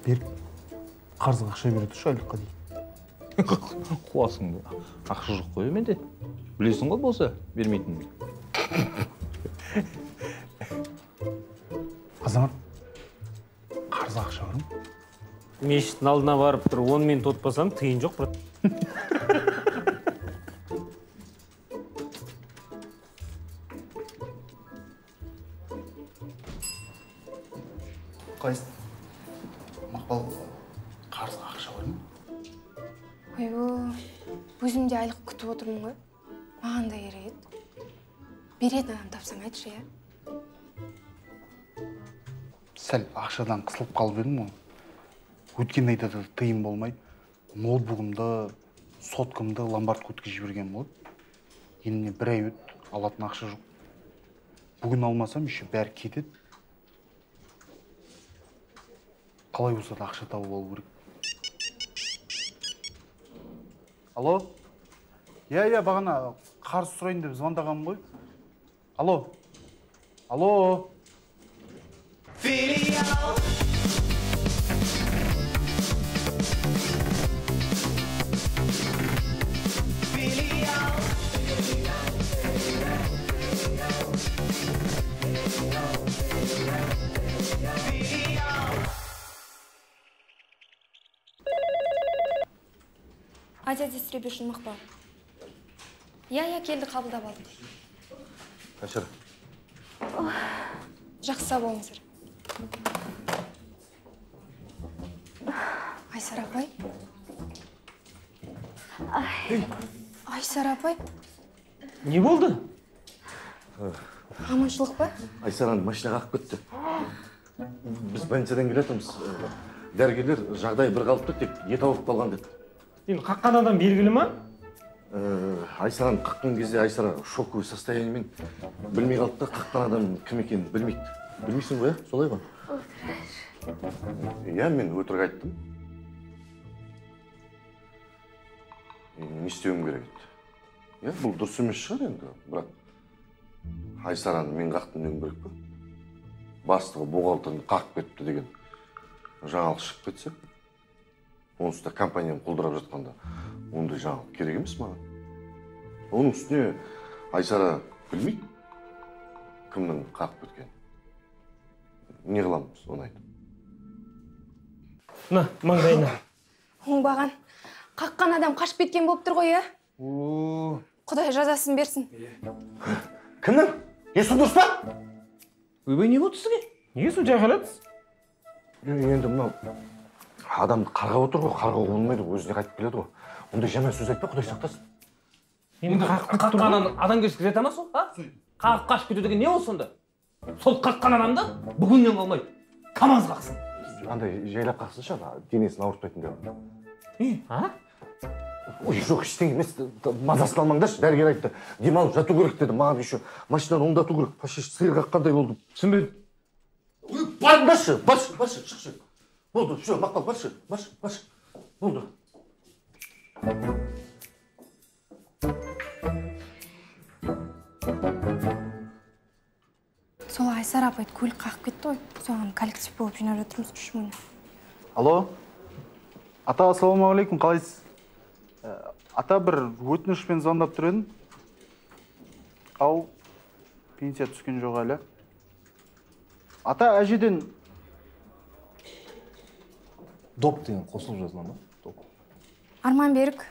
Берік, қарызға ақша бере тұршы айлыққа дейін. Қуасың ба? Ақша жоқ қой менде. Білесің ғой болса, бермейтінімді. Азамат, қарызға ақша бар ма? Мешіттің алдына барып бір 10 минут отпасам, тиын жоқ, брат. Қайсы? Мақпал, қарызға ақша бар ма? Өзім де айлық күтіп отырмын ғой. Маған да керек еді. Беретін адам тапсаң айтшы, я? Сәл ақшадан қысылып қалып едім ғой. Өткен айда да тыйым болмай, ноутбугымды, соткамды ломбардқа өткізіп жіберген болды. Енді бір ай өтті, алатын ақша жоқ. Бүгін алмасам, еще бәрі кетеді. Қалай болса да ақша тауып алу керек. Алло? Я бағана қарыз сұрайын деп звондағанмын ғой. Алло? Алло? Азия Distribution Мақпал. Я келді, қабылдап алдым. Қашыр. Жақсы сау болыңыздар. Айсара апай. Айсара апай. Не болды? Аманшылық па? Айсараны машинаға ағып кетті. Біз больницадан келетіміз. Дәрігерлер жағдай бір қалыпты, тек ет ауырып қалған деді. Енді қаққан адам белгілі ма? Айсараны қаққан кезде Айсара шоковый состояниемен білмей қалды да, қаққан адам кім екенін білмейді. Білмейсің ғой, солай ғой? Иә, мен өтірік айттым. Не істеуім керек еді? Бұл дұрыс емес шығар енді, бірақ Айсараны мен қақтым деуім керек па? Бастығы бухгалтерін қақып кетті деген жаңалық шығып кетсе, онсыз да компанияны құлдырап жатқанда, ондай жаңалық керек емес маған. Оның үстіне Айсара білмейді, кімнің қақып кеткенін. Не қыламыз, оны айтып. На, маңдайына. Оңбаған. Қаққан адам қашып кеткен болып тұр ғой, Құдай жазасын берсін. Кімнің? Есу дұрыс па? Өбей не болды сізге? Неге су жайқаладыз? Енді мынау адамды қарғап отыр ғой, қарғау болмайды, өзіне қайтып келеді ғой. Ондай жаман сөз айтпа, Құдай сақтасын. Енді қаққан тұрғаннан адамгершілік жете ма сол? Қағып қашып кету деген не ол сонда? Сол қаққан адамды бүгіннен қалмайды. Камаз қақсын. Андай жайлап қақсын шығар, денесін ауыртпайтын деп. Ой, жоқ, ештеңе емес, мазасын алмаңдаршы, дәрігер айтты. Демалып жату керек деді, маған еще машинаны оңдату керек, почти сиыр қаққандай болдым. Түсінбедім. Баршы, шықшы. Болды, все, Мақпал, баршы. Болды. Сол Айсара апайды көлік қақып кетті ғой. Соған коллектив болып жинап жатырмыз 3 мыңнан. Алло? Ата, ассалаумағалейкум, қалайсыз? Ата, бір өтінішпен звондап тұр едім. Ау, пенсия түскен жоқ әлі. Ата, әжеден... Доп деген қосылып жазыла ма? Доп. Арман Берік,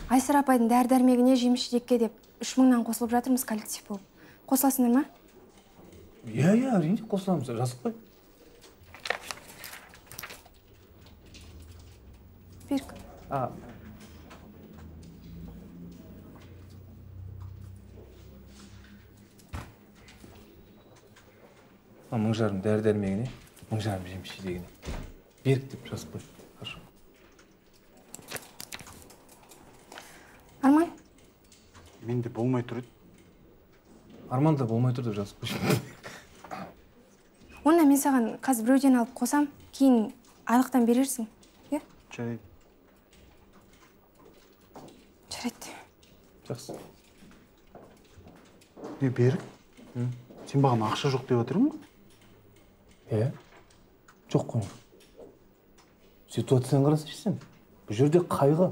Айсара апайдың дәрі-дәрмегіне жеміс-жидекке деп 3 мыңнан қосылып жатырмыз коллектив болып. Қосыласыңдар ма? Иә, әрине қосыламыз, жазып қой. Берік. Мың жарым дәрі-дәрмегіне, мың жарым жеміс-жидегіне. Берік деп жазып қой. Хорошо. Арман? Менде болмай тұр еді. Арманда болмай тұр деп жазып қой. Онда мен саған қазір біреуден алып қосам, кейін айлықтан берерсің. Жарайды. Жарайды. Жақсы. Берік? Сен баған ақша жоқ деп отырың ба? Жоқ қой. Ситуацияны қарасайшы сен. Бұл жерде қайғы.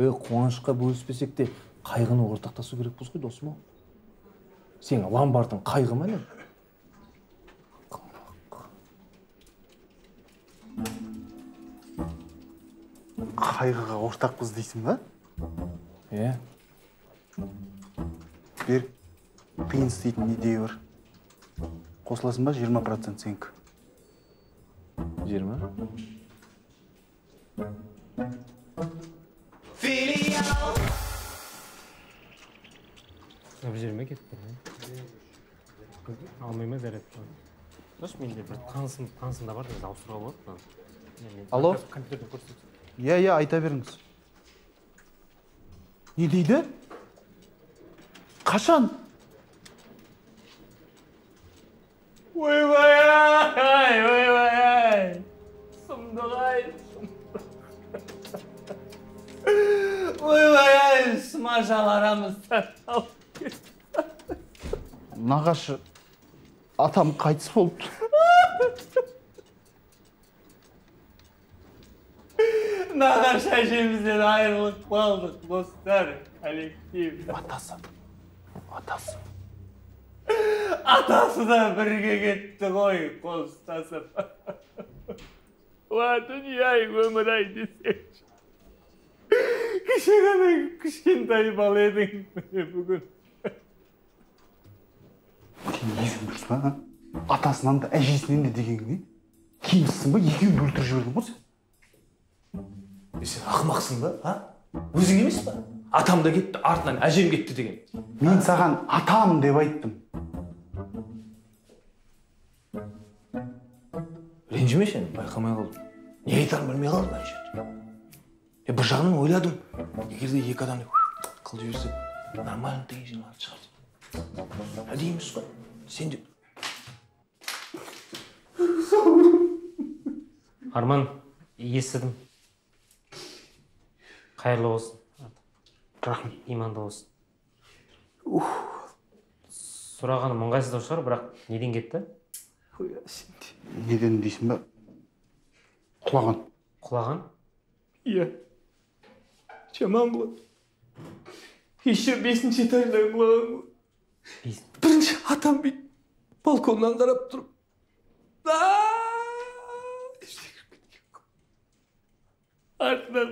Қуанышқа бөліспесек те қайғыны ортақтасу керекпіз ғой, досым-ау. Сен ломбардың қайғы ма не? Қайғыға ортақпыз дейсің ба? Берік, қиын істейтін идея бар. Қосыласың ба 20% сенікі? 20? Бір жеріме кетті. Алмай ма заряд? Дос, менде бір танысымда бар, өзі ауыстыруға болады. Алло? Компьютерді көрсетсің. Иә, айта беріңіз. Не дейді? Қашан? Ойбай! Сұмдық-ай! Ойбай! Смажаларамыздан алып кетті. Нағашы, атам қайтыс болды. Нағаш әжемізден айырылып қалдық, достар, коллектив. Атасы. Атасы да бірге кетті ғой, қостасып. Дүние-ай, өмір-ай десеңші. Кеше ғана кішкентай бала едің, бүгін. Сен есің дұрыс па? Атасынан да, әжесінен де деген не? Кейінсің ба? Екеуін өлтіріп жібердің ғой сен? Сен ақымақсың ба? Өзің емес па? Атам да кетті, артынан әжем кетті деген. Мен саған атам деп айттым. Ренжіме сен, байқамай қалдым. Не айтарын білмей қалдым ана жерде. Бір жағынан ойладым. Егер де екі адамды қылып жіберсе, нормально деген жиналады шығар. Әдейміз ғой. Сен де... Арман, естідім. Қайырлы болсын. Рахмет. Иманды болсын. Сұрағаным ыңғайсыздау шығар, бірақ неден кетті? Неден дейсің ба? Құлаған. Құлаған? Иә. Жаман болады. Еще 5-ші этаждан құлаған ғой. Бірінші атам бейт балконнан қарап тұрып. Артынан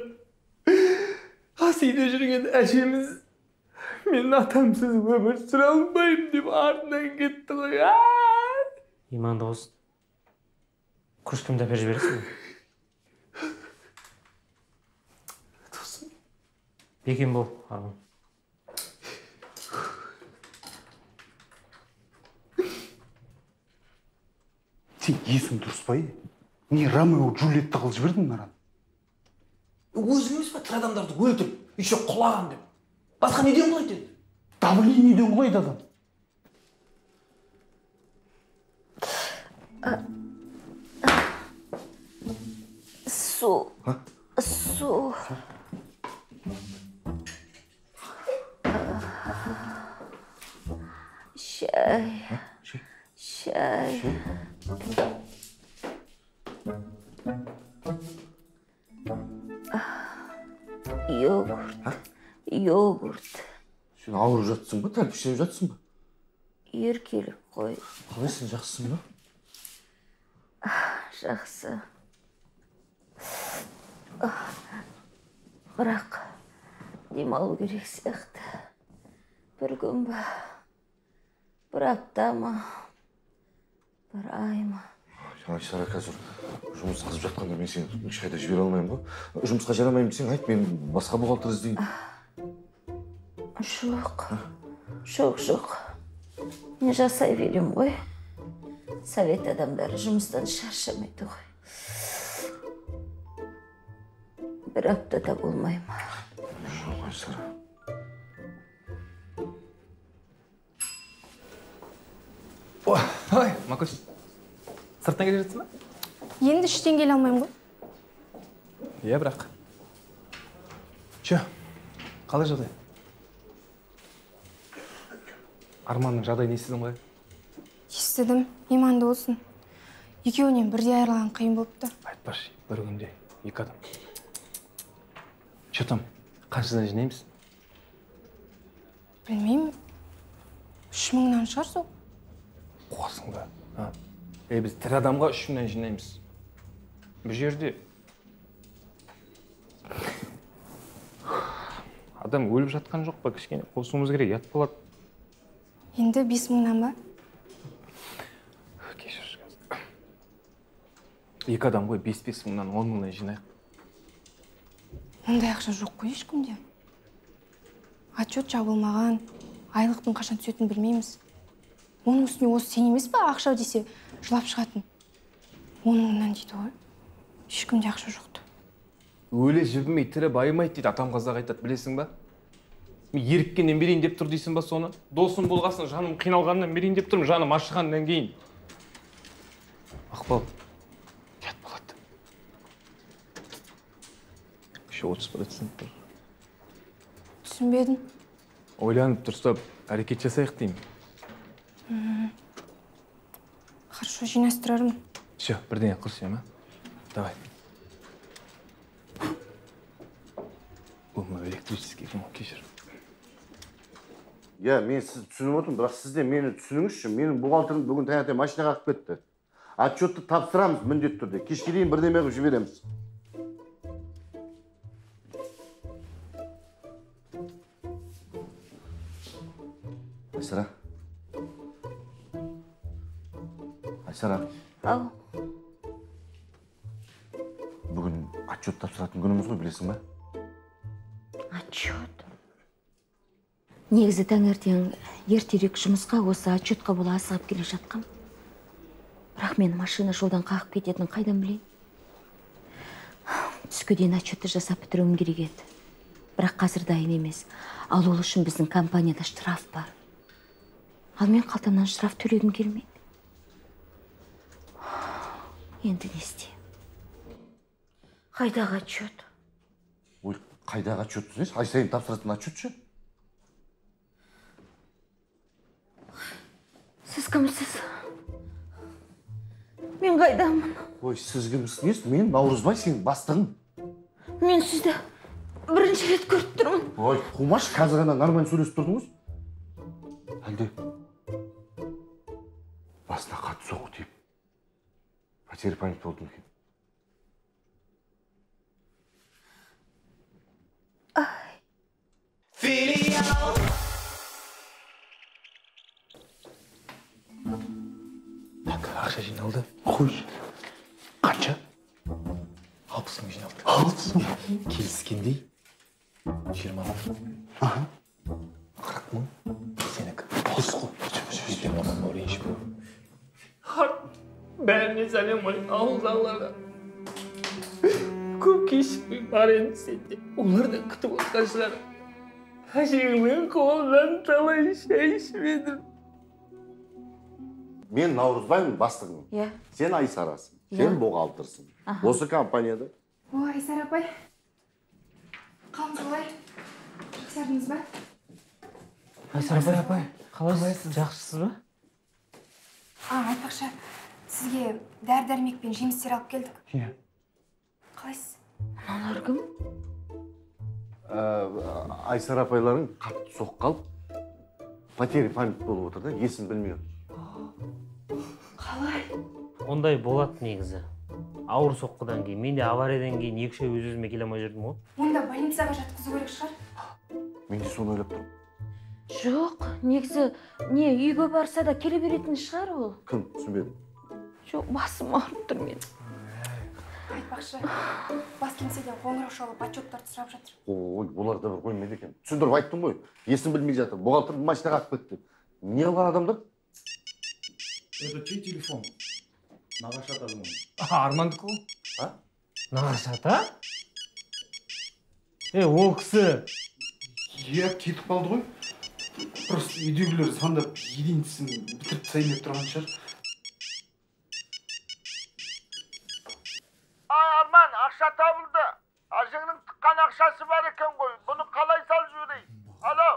ас үйде жүрген әжеміз мен атамсыз өмір сүре алмаймын деп артынан кетті ғой. Иманды болсын. Күршкімді әпер жібересің бе? Бекем бол, Арман. Сен есің дұрыс па? Не Ромео Джульетті қылып жібердің араны? Өзің емес па, тірі адамдарды өлтіріп, еще құлаған деп. Басқа неден құлайды енді? Давлениеден құлайды адам. Су. Шай. Йогурт. Сен ауырып жатсың ба, тәлпіштеп жатсың ба? Еркелік қой. Қалай, сен жақсысың ба? Жақсы. Бірақ демалу керек сияқты. Бір күн ба, бір апта ма, бір ай ма. Айсара, қазір жұмыс қызып жатқанда мен сені ешқайда жібере алмаймын ғой. Жұмысқа жарамаймын десең, айт, мен басқа бухгалтер іздеймін. Жоқ. Мен жасай берем ғой. Совет адамдары жұмыстан шаршамайды ғой. Бір аптада болмай ма? Жоқ, Айсара. Ой, Макош. Сырттан келе жатсың ба? Енді іштен келе алмаймын ғой. Иә, бірақ. Қалай жағдай? Арманның жағдайын естідің ғой? Естідім, иманды болсын. Екеуінен бірдей айырылған қиын болыпты. Айтпашы, бір күнде екі адам. Что там? Қаншадан жинаймыз? Білмеймін. 3000-нан шығар сол. Қуасың ба? Біз тірі адамға 3000-нан жинаймыз. Бір жерде адам өліп жатқан жоқ па? Кішкене қосуымыз керек, ят болады. Енді 5000-нан ба? Кешірші қазір. Екі адам ғой, 5-5 мыңнан 10 мыңнан жинайық. Ондай ақша жоқ қой ешкімде. Отчет жабылмаған, айлықтың қашан түсетінін білмейміз. Оның үстіне осы сен емес па ақша десе жылап шығатын. 10 мыңнан дейді ғой. Ешкімде ақша жоқты. Өле жібімей тірі байымайды дейді атам қазақ айтады, білесің ба? Мен еріккеннен берейін деп тұр дейсің ба соны? Досым болғасын, жаным қиналғаннан берейін деп тұрмын, жаным ашығаннан кейін. Ақбал, жат болады. Еще 30% тұр. Түсінбедің? Ойланып тұрса, әрекет жасайық деймін. Хорошо, жинастырармын. Все, бірдеңе қылшы, ма? Давай. Бұл электрический кешір. Мен сіз түсініп отырмын, бірақ сіз де мені түсініңізші. Менің бухгалтерім бүгін таңертең машинаға алып кетті. Отчетты тапсырамыз міндетті түрде. Кешке дейін бірдеме қылып жібереміз. Айсара. Айсара. Ау, Бүгін отчет тапсыратын күніміз ғой, білесің ба? отчет. Негізі таңертең ертерек жұмысқа осы отчетқа бола асығып келе жатқам. Бірақ мен машина жолдан қағып кететінін қайдан білейін? Түске дейін отчетты жасап бітіруім керек еді. Бірақ қазір дайын емес. Ал ол үшін біздің компанияда штраф бар. Ал мен қалтамнан штраф төлегім келмейді. Енді не істеймін? Қайдағы отчет? Ой, қайдағы отчет түсінесіз? Ай сайын тапсыратын отчет ше? Сіз кімсіз? Мен қайдамын? Ой, сіз кімсіз? Мен Наурызбай, сен бастығың. Мен сізді бірінші рет көріп тұрмын. Ой, қумаш, қазір ғана нормально сөйлесіп тұрдыңыз. Әлде басына қатты соққы тиіп, потеря памяти болды екен. Так, ақша жиналды. Қойшы. Қанша? 60 мың жиналды. 60 мың? Келіскендей 20 мың. 40 мың сенікі. Бос қой. Ертең одан ренжіп бол. Бәріне сәлем ғой, ауылдағыларға. Көп кешікпей бар енді сенде. Олар да күтіп отқан шығар. Әжеңнің қолынан талай шай ішмедім. Мен Наурызбаймын, бастығың. Иә. Сен Айсарасың. Сен бухгалтерсың. Осы компанияда. Ой, Айсара апай. Қалыңыз қалай? Жақсардыңыз ба? Айсара апай, қалайсыз? Жақсысыз ба? Айтпақшы, сізге дәрі-дәрмек пен жемістер алып келдік. Иә. Қалайсыз? Мыналар кім? Айсара апайларың қатты соққы қалып, потеря памяти болып отыр да, есін білмей отыр. Қалай? Ондай болады негізі. Ауыр соққыдан кейін, мен де авариядан кейін 2 ай өз-өзіме келе алмай жүрдім ғой. Онда больницаға жатқызу керек шығар. Мен де соны ойлап тұрмын. Жоқ, негізі не үйге барса да келе беретін шығар ол. Кім, түсінбедім. Жоқ, басым ауырып тұр мен. Айтпақшы, бас кеңседен қоңырау шалып отчеттарды сұрап жатыр. Ой, олар да бір қоймайды екен. Түсіндіріп айттым ғой, есін білмей жатыр. Бухгалтер машинаға алып кетті. Не қылған адамдар? Это чей телефон? Нағашы атаның. Армандікі ғой. Нағашы ата? Ол кісі. Иә, кетіп қалды ғой. Просто үйдегілер сандап единісін бітіріп тастайын деп тұрған шығар. Арман, ақша табылды. Ажыңның тыққан ақшасы бар екен ғой. Бұны қалай салып жіберейін? Алло.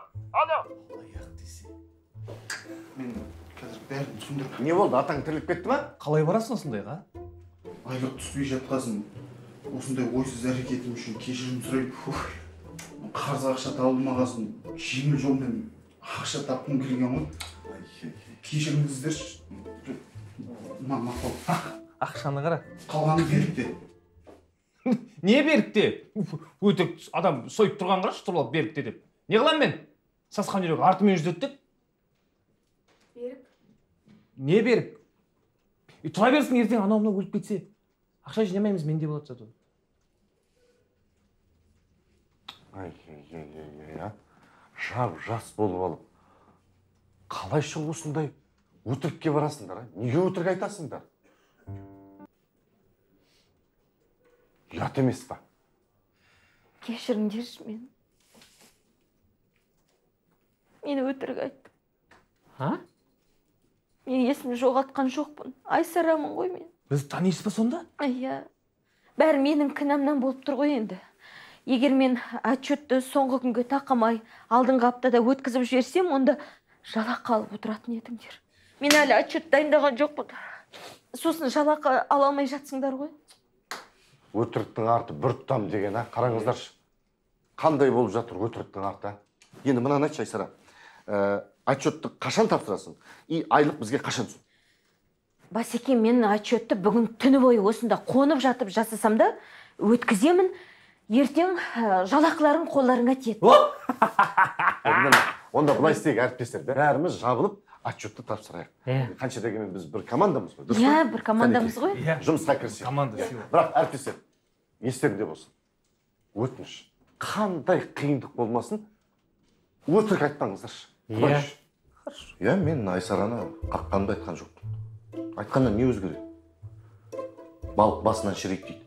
Мен қазір бәрін түсіндір. Не болды, атаң тіріліп кетті ма? Қалай барасың осындайға? Айлық түспей жатқасын. Осындай ойсыз әрекетім үшін кешірім сұрайып, қарыз ақша табылмағасын, жеңіл жолмен ақша тапқым келген ғой. Кешіріңіздерші. Мақұл. Ақшаны қара. Қалғаны беріп де. Не берікте? Өтірік адам сойып тұрған қарашы, тұрып алып берікте деп. Не қылам мен? Сасқан жүрек артымен жүздеттік. Берік. Не берік? Тұра берсін, ертең анау мынау өліп кетсе. Ақша жинамаймыз, менде болады зато. Жап-жас болып алып. Қалайша осындай өтірікке барасыңдар, неге өтірік айтасыңдар? Ұят емес па? Кешіріңдерші мен. Мен өтірік айттым. Ha? Мен есімді жоғалтқан жоқпын. Айсарамын ғой мен. Біз танисыз ба сонда? Иә. Бәрі менің кінәмнан болып тұр ғой енді. Егер мен отчетты соңғы күнге тақамай, алдыңғы аптада өткізіп жіберсем, онда жалақы алып отыратын едіңдер. Мен әлі отчет дайындаған жоқпын. Сосын жалақы ала алмай жатсыңдар ғой. Өтіріктің арты бір тұтам деген, қараңыздаршы. Қандай болып жатыр өтіріктің арты? Енді мынаны айтшы, Айсара. Отчетты қашан тапсырасың? И айлық бізге қашан түсін? Басеке, мен отчетты бүгін түні бойы осында қонып жатып жасасам да, өткіземін. Ертең жалақыларың қолдарыңа тиеді. Онда былай істейік, әріптестер. Бәріміз жабылып, отчетты тапсырайық. Қанша дегенмен біз бір командамыз ғой. Иә, бір командамыз ғой. Жұмысқа кірісейік. Команда сыйлық. Бірақ әріптестер, естеріңде болсын. Өтініш, қандай қиындық болмасын, өтірік айтпаңыздаршы. Иә, мен Айсараны қаққанымды айтқан жоқпын. Айтқаннан не өзгереді? Балық басынан шірейді дейді.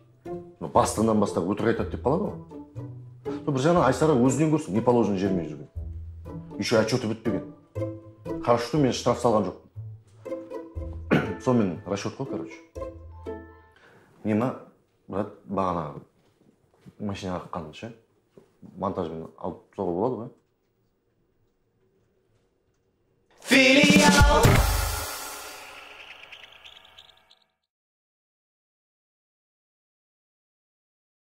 Бастығынан бастап өтірік айтады деп қалады ғой. Бір жағынан Айсара өзінен көрсін, не положено жермен жүрген. Еще отчеты бітпеген. Хорошо, мен штраф салған жоқпын. Сонымен расчет қой, короче. Нема, брат, бағана машинаға қаққанды ше, монтажбен алып тастауға болады ғой.